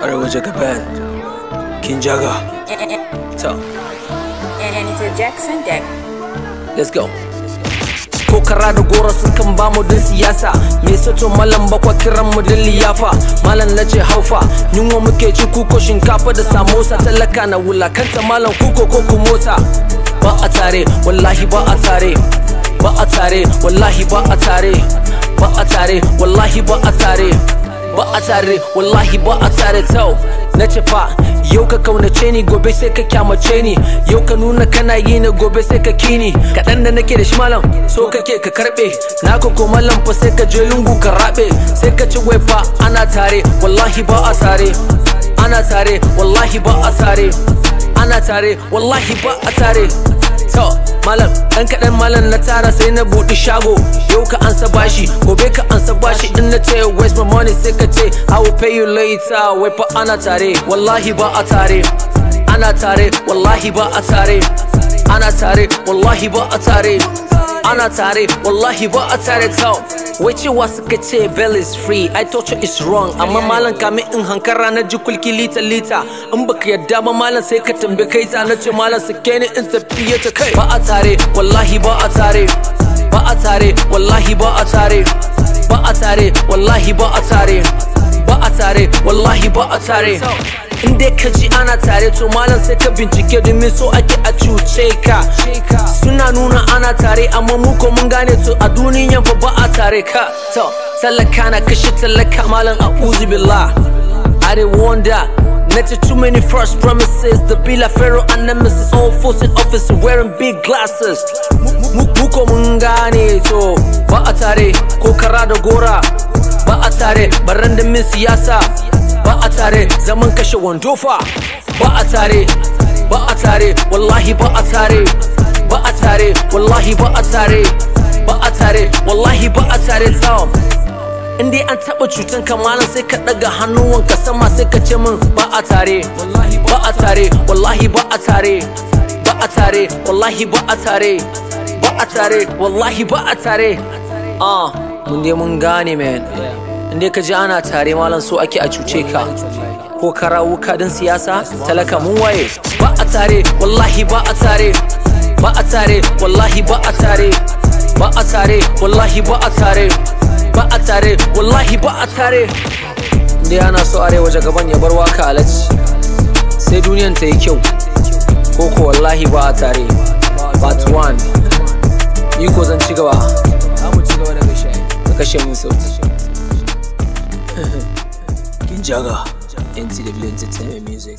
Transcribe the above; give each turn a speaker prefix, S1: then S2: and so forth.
S1: Arewa Jagaban, King Jaga. So,
S2: and it's a Jackson deck.
S1: Let's go. Ko kara da gora sun kan ba mu din siyasa, me sato malam bakwa kiran mu din liyafa. Malam nace haufa, yunwa muke ci kuko shinkafa da samosa. Talaka na wulakanta malam kuko ko kumota. Ba a tare, wallahi ba a tare. Ba a tare, wallahi ba a tare. Ba a tare, wallahi ba a tare. Ba a tare, wallahi ba a tare tau. Nace fa, yau ka kaunace ni gobe sai ka kyamace ni. Yau ka nuna kana yi ni gobe sai ka kini. Kaɗan da nake da shi malam, so kake ka karɓe. Na ko malam fa sai ka je lungu ka raɓe. Sai ka ci wai fa ana tare, wallahi ba a tare. Ana tare, wallahi ba a tare. Ana tare, wallahi ba a tare. To, malam, ɗan kaɗan malam na tara sai na buɗe shago. Yau ka ansa bashi, gobe ka ansa bashi. In na ce waste my money sai ka ce I will pay you later. Wai fa ana tare, wallahi ba a tare. Ana tare, wallahi ba a tare. Ana tare, wallahi ba a tare. Ana tare, wallahi ba a tare tau. Wai cewa suka ce bell is free, I thought you is wrong. Amma malam kamin in hankara na ji kulki lita. In baka yadda ba malam sai ka tambaye kai ta. Na ce malam suke ni in tafiye ta kai. Ba a tare, wallahi ba a tare. Ba a tare, wallahi ba a tare. Ba a tare, wallahi ba a tare. Ba a tare, wallahi ba a tare. In dai ka ji ana tare to malam sai ka bincike domin so ake a cuce ka. Suna nuna ana tare amma mu ko mun gane to a duniyan fa ba a tare ka. To talaka na kashe talaka malam a'udhu billah. I dey wonder. Not too many false promises. The Bila Pharaoh and Nemesis all forcing office wearing big glasses. Muko mun gane to ba a tare ko kara da gora. Ba a tare baran da min siyasa. Ba a tare zaman kashe wando fa. Ba a tare, ba a tare, wallahi ba a tare. Ba a tare, wallahi ba a tare. Ba a tare, wallahi ba a tare tau. In dai an taɓa cutan ka malam sai ka ɗaga hannuwanka sama sai ka ce min ba a tare. Ba a tare, wallahi ba a tare. Ba a tare, wallahi ba a tare. Ba a tare, wallahi ba a tare. Mun dai mun gane man. In dai ka ji ana tare malam so ake a cuce ka. Ko kara wuka din siyasa talaka mun waye. Ba a tare, wallahi ba a tare. Ba a tare, wallahi ba a tare. Ba a tare, wallahi ba a tare. Ba a tare, wallahi ba a tare. Dai ana so Arewa Jagaban ya bar waka alaji sai duniyan ta yi kyau. Koko wallahi ba a tare. Part 1. Ni ko zan ci gaba. Zamu ci gaba da ka kashe mun sauti. King Jaga, NTW Entertainment Music.